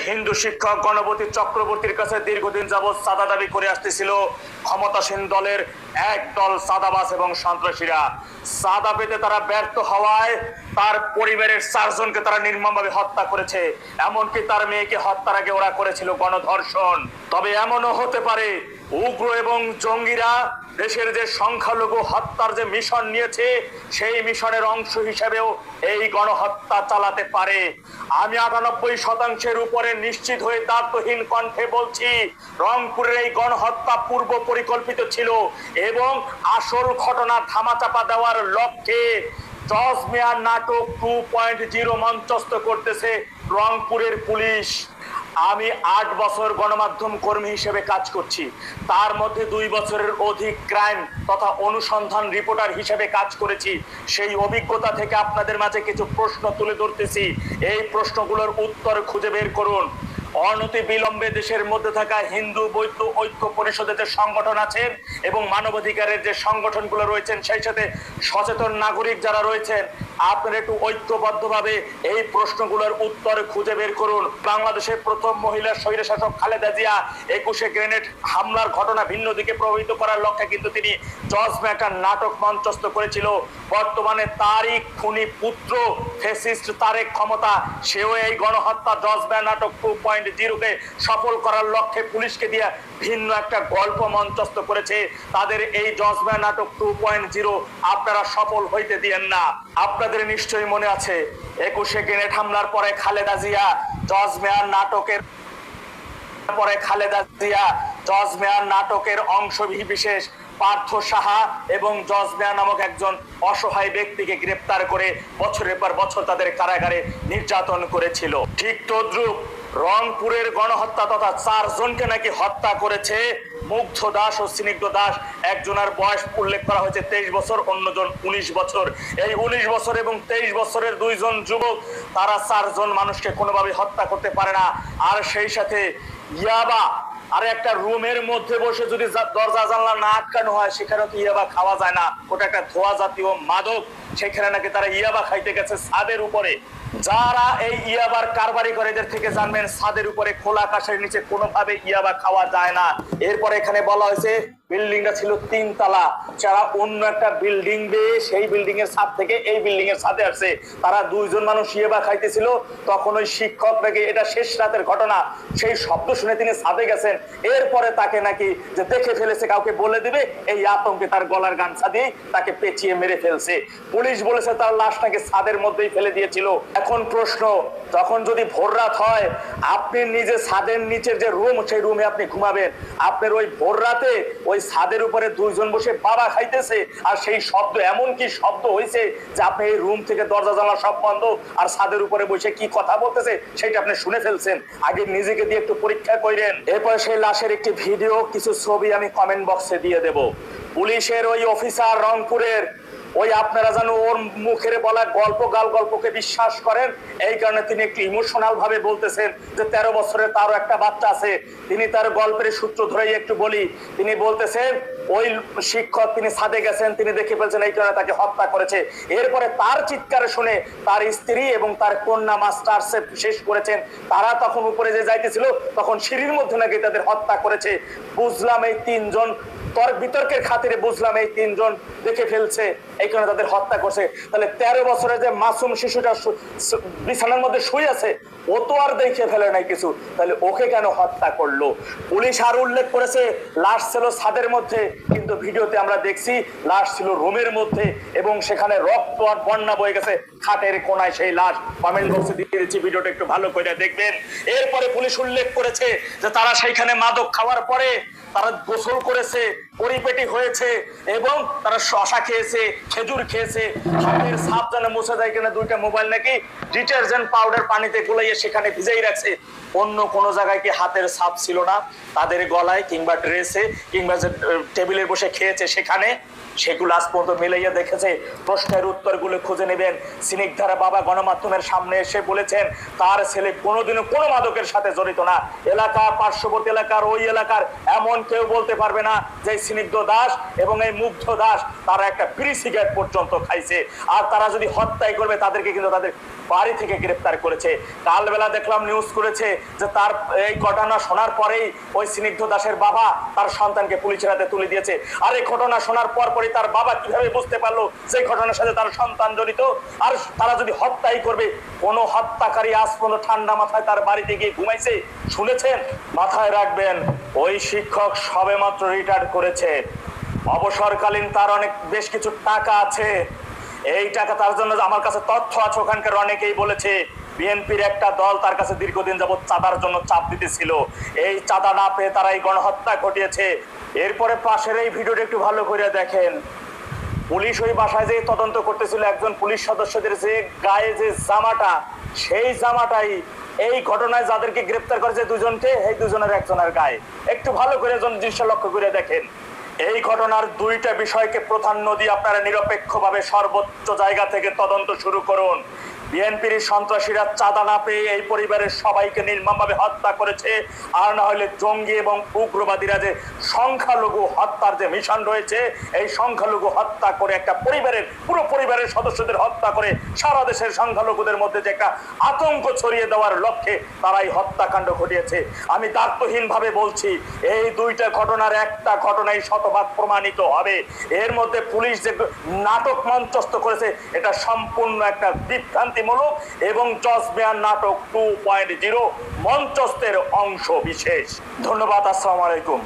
হিন্দু শিক্ষক গণপতি চক্রবর্তীর কাছে দীর্ঘদিন যাবৎ চাঁদা দাবি করে আসতেছিল ক্ষমতাসীন দলের একদল চাঁদাবাজ এবং সন্ত্রাসীরা। চাঁদা পেতে তারা ব্যর্থ হওয়ায় তার পরিবারের 4 জনকে তারা নির্মমভাবে হত্যা করেছে, এমনকি তার মেয়েকে হত্যার আগে ওরা করেছিল গণধর্ষণ। তবে এমনও হতে পারে উগ্র এবং জঙ্গিরা দেশের যে সংখ্যালঘু হত্যার যে মিশন নিয়েছে সেই মিশনের অংশ হিসেবেও এই গণহত্যা চালাতে পারে। আমি 98% উপরে নিশ্চিত হয়ে দায়িত্বহীন কণ্ঠে বলছি, রংপুরের এই গণহত্যা পূর্ব পরিকল্পিত ছিল এবং আসল ঘটনা ধামাচাপা দেওয়ার লক্ষ্যে জজ মেয়ার নাটক 2.0 মঞ্চস্থ করতেছে রংপুরের পুলিশ। আমি 8 বছর গণমাধ্যম কর্মী হিসেবে কাজ করছি, তার মধ্যে 2 বছরের অধিক ক্রাইম তথা অনুসন্ধান রিপোর্টার হিসেবে কাজ করেছি। সেই অভিজ্ঞতা থেকে আপনাদের মাঝে কিছু প্রশ্ন তুলে ধরতেছি, এই প্রশ্নগুলোর উত্তর খুঁজে বের করুন। অনতি বিলম্বে দেশের মধ্যে থাকা হিন্দু বৌদ্ধ ঐক্য পরিষদের যে সংগঠন আছেন এবং মানবাধিকারের যে সংগঠনগুলো রয়েছেন, সেই সাথে সচেতন নাগরিক যারা রয়েছেন, আপনারা একটু ঐক্যবদ্ধভাবে এই প্রশ্নগুলোর উত্তর খুঁজে বের করুন। বাংলাদেশের প্রথম মহিলা স্বৈরশাসক খালেদা জিয়া 21 গ্রেনেড হামলার ঘটনা ভিন্ন দিকে প্রভাবিত করার লক্ষ্যে কিন্তু তিনি জজ ম্যাটার নাটক মঞ্চস্থ করেছিল। বর্তমানে তারই খুনি পুত্র ফ্যাসিস্ট তারেক ক্ষমতা, সেও এই গণহত্যা জজ ম্যাটার নাটক 2.0 সফল করার লক্ষ্যে পুলিশকে দিয়ে ভিন্ন একটা গল্প মঞ্চস্থ করেছে। তাদের এই জজ ম্যাটার নাটক 2.0 আপনারা সফল হইতে দিয়েন না। আপনাদের নিশ্চয়ই মনে আছে 21 গ্রেনেড হামলার পরে খালেদা জিয়া জজ মেয়ার নাটকের অংশ বিশেষ পার্থ সাহা এবং জজ মেয়া নামক একজন অসহায় ব্যক্তিকে গ্রেপ্তার করে বছরের পর বছর তাদের কারাগারে নির্যাতন করেছিল। ঠিক তদ্রুপ রংপুরের গণহত্যা তথা 4 জনকে নাকি হত্যা করেছে মুগ্ধ দাস ও স্নিগ্ধ দাস। একজনের বয়স উল্লেখ করা হয়েছে 23 বছর, অন্যজন 19 বছর। এই 19 বছর এবং 23 বছরের 2 জন যুবক, তারা 4 জন মানুষকে কোনোভাবে হত্যা করতে পারে না। আর সেই সাথে ইয়াবা, আর একটা রুমের মধ্যে বসে যদি দরজা জানলা না আটকানো হয় সেখানে তো ইয়াবা খাওয়া যায় না, ওটা একটা ধোয়া জাতীয় মাদক। সেখানে নাকি তারা ইয়াবা খাইতে গেছে ছাদের উপরে। যারা এই ইয়াবার কারবারি করে এদের থেকে জানবেন ছাদের উপরে খোলা আকাশের নিচে কোনোভাবে ইয়াবা খাওয়া যায় না। এরপরে এখানে বলা হয়েছে বিল্ডিংটা ছিল 3 তলা, যারা অন্য একটা বিল্ডিং দিয়ে সেই বিল্ডিং এর ছাদ থেকে এই বিল্ডিং এর ছাদে আসছে, তারা 2 জন মানুষ ইয়াবা খাইতেছিল। তখন ওই শিক্ষক নাকি, এটা শেষ রাতের ঘটনা, সেই শব্দ শুনে তিনি ছাদে গেছেন। এরপরে তাকে নাকি যে দেখে ফেলেছে, কাউকে বলে দিবে, এই আতঙ্কে তার গলার গামছা দিয়ে তাকে পেঁচিয়ে মেরে ফেলছে। পুলিশ বলেছে তার লাশ নাকি ছাদের মধ্যেই ফেলে দিয়েছিল। এখন প্রশ্ন, তখন যদি ভোর রাত হয়, আপনি নিজে ছাদের নিচের যে রুম, সেই রুমে আপনি ঘুমাবেন, আপনার ওই ভোর রাতে ওই ছাদের উপরে 2 জন বসে বাবা খাইতেছে, আর সেই শব্দ এমন কি শব্দ হয়েছে যে আপনি এই রুম থেকে দরজা জানলা সব বন্ধ, আর ছাদের উপরে বসে কি কথা বলতেছে সেটা আপনি শুনে ফেলছেন। আগে নিজেকে দিয়ে একটু পরীক্ষা করেন। এরপরে সেই লাশের একটি ভিডিও, কিছু ছবি আমি কমেন্ট বক্সে দিয়ে দেব। পুলিশের ওই অফিসার রংপুরের, ওই আপনারা জানো ওর মুখের বলা গল্পকে বিশ্বাস করেন, এই কারণে তিনি একটু ইমোশনাল ভাবে বলতেছেন যে 13 বছরের তারও একটা বাচ্চা আছে। তিনি তার গল্পের সূত্র ধরেই একটু বলি, তিনি বলতেছেন ওই শিক্ষক তিনি ছাদে গেছেন, তিনি দেখে ফেলছেন, এই কারণে তাকে হত্যা করেছে। এরপরে তার চিৎকার শুনে তার স্ত্রী এবং তার কন্যা মাস্টার্সে শেষ করেছেন, তারা তখন উপরে যে যাইতেছিল তখন সিঁড়ির মধ্যে নাকি তাদের হত্যা করেছে। বুঝলাম এই 3 জন বিতর্কের খাতিরে, বুঝলাম এই 3 জন দেখে ফেলছে, এই কারণে তাদের হত্যা করছে। তাহলে 13 বছরের যে মাসুম শিশুটা বিছানার মধ্যে শুয়ে আছে, ও তো আর দেখে ফেলে নাই কিছু, তাহলে ওকে কেন হত্যা করলো? পুলিশ আর উল্লেখ করেছে লাশ ছিল ছাদের মধ্যে, কিন্তু ভিডিওতে আমরা দেখছি লাশ ছিল রুমের মধ্যে এবং সেখানে রক্ত আর বন্যা বয়ে গেছে খাটের কোনায় সেই লাশ। কমেন্ট বক্সে দিয়ে দিচ্ছি, ভিডিওটা একটু ভালো করে দেখবেন। এরপরে পুলিশ উল্লেখ করেছে যে তারা সেইখানে মাদক খাওয়ার পরে তারা গোসল করেছে, পরিপেটি হয়েছে এবং তারা শশা খেয়েছে, খেজুর খেয়েছে। হাতের ছাপ যেন মুছে যায় কিনা 2টা মোবাইল নাকি ডিটারজেন্ট পাউডার পানিতে গুলাইয়ে সেখানে ভিজাই রাখছে। অন্য কোনো জায়গায় কি হাতের ছাপ ছিল না তাদের গলায় কিংবা ড্রেসে কিংবা যে টেবিলে বসে খেয়েছে সেখানে? সেগুলো আজ পর্যন্ত মিলাইয়া দেখেছে? প্রশ্নের উত্তরগুলো খুঁজে নেবেন। স্নিগ্ধার বাবা গণমাধ্যমের সামনে এসে বলেছেন তার ছেলে কোনোদিনও কোনো মাদকের সাথে জড়িত না। এলাকা, পার্শ্ববর্তী এলাকার, ওই এলাকার এমন কেউ বলতে পারবে না যে স্নিগ্ধ দাস এবং এই মুগ্ধ দাস তারা একটা বিড়ি সিগারেট পর্যন্ত খাইছে। আর তারা যদি হত্যাই করবে তাদেরকে কিন্তু তাদের বাড়ি থেকে গ্রেফতার করেছে। কালবেলা দেখলাম নিউজ করেছে যে তার এই ঘটনা শোনার পরেই ওই স্নিগ্ধ দাসের বাবা তার সন্তানকে পুলিশের হাতে তুলে দিয়েছে। আর এই ঘটনা শোনার পরই তার বাবা কিভাবে বুঝতে পারলো যে ঘটনার সাথে তার সন্তান জড়িত। আর তারা যদি হত্যাই করবে, কোন হত্যাকারী আজ পর্যন্ত ঠান্ডা মাথায় তার বাড়িতে গিয়ে ঘুমাইছে শুনেছেন? মাথায় রাখবেন, ওই শিক্ষক সবেমাত্র রিটায়ার্ড করেছে। অবসরকালীন তার অনেক বেশ কিছু টাকা আছে। এই টাকা তার জন্য আমার কাছে তথ্য আছে, ওখানকার অনেকেই বলেছে বিএনপির একটা দল তার কাছে দীর্ঘদিন যাবৎ চাঁদার জন্য চাপ দিতেছিল। এই চাঁদা না পেয়ে তারা এই গণহত্যা ঘটিয়েছে। এরপরে পাশের এই ভিডিওটা একটু ভালো করে দেখেন। পুলিশ ওই বাসায় যে তদন্ত করতেছিল, একজন পুলিশ সদস্যদের যে গায়ে যে জামাটা, সেই জামাটাই এই ঘটনায় যাদেরকে গ্রেফতার করেছে দুজনকে, এই দুজনের একজনের গায়ে। একটু ভালো করে জিনিসটা লক্ষ্য করে দেখেন। এই ঘটনার দুইটা বিষয়কে প্রাধান্য দিয়ে আপনারা নিরপেক্ষভাবে সর্বোচ্চ জায়গা থেকে তদন্ত শুরু করুন। বিএনপির সন্ত্রাসীরা চাঁদা না পেয়ে এই পরিবারের সবাইকে নির্মমভাবে হত্যা করেছে। আর না হলে জঙ্গি এবং উগ্রবাদীরা যে সংখ্যালঘু হত্যার যে মিশন রয়েছে, এই সংখ্যালঘু হত্যা করে একটা পরিবারের পুরো পরিবারের সদস্যদের হত্যা করে সারা দেশের সংখ্যালঘুদের মধ্যে যে একটা আতঙ্ক ছড়িয়ে দেওয়ার লক্ষ্যে তারা এই হত্যাকাণ্ড ঘটিয়েছে। আমি দায়িত্বহীনভাবে বলছি, এই দুইটা ঘটনার একটা ঘটনাই শতভাগ প্রমাণিত হবে। এর মধ্যে পুলিশ যে নাটক মঞ্চস্থ করেছে এটা সম্পূর্ণ একটা বিভ্রান্তিমূলক এবং জজ বেয়ার নাটক 2.0 মঞ্চস্থের অংশ বিশেষ। ধন্যবাদ। আসসালামু আলাইকুম।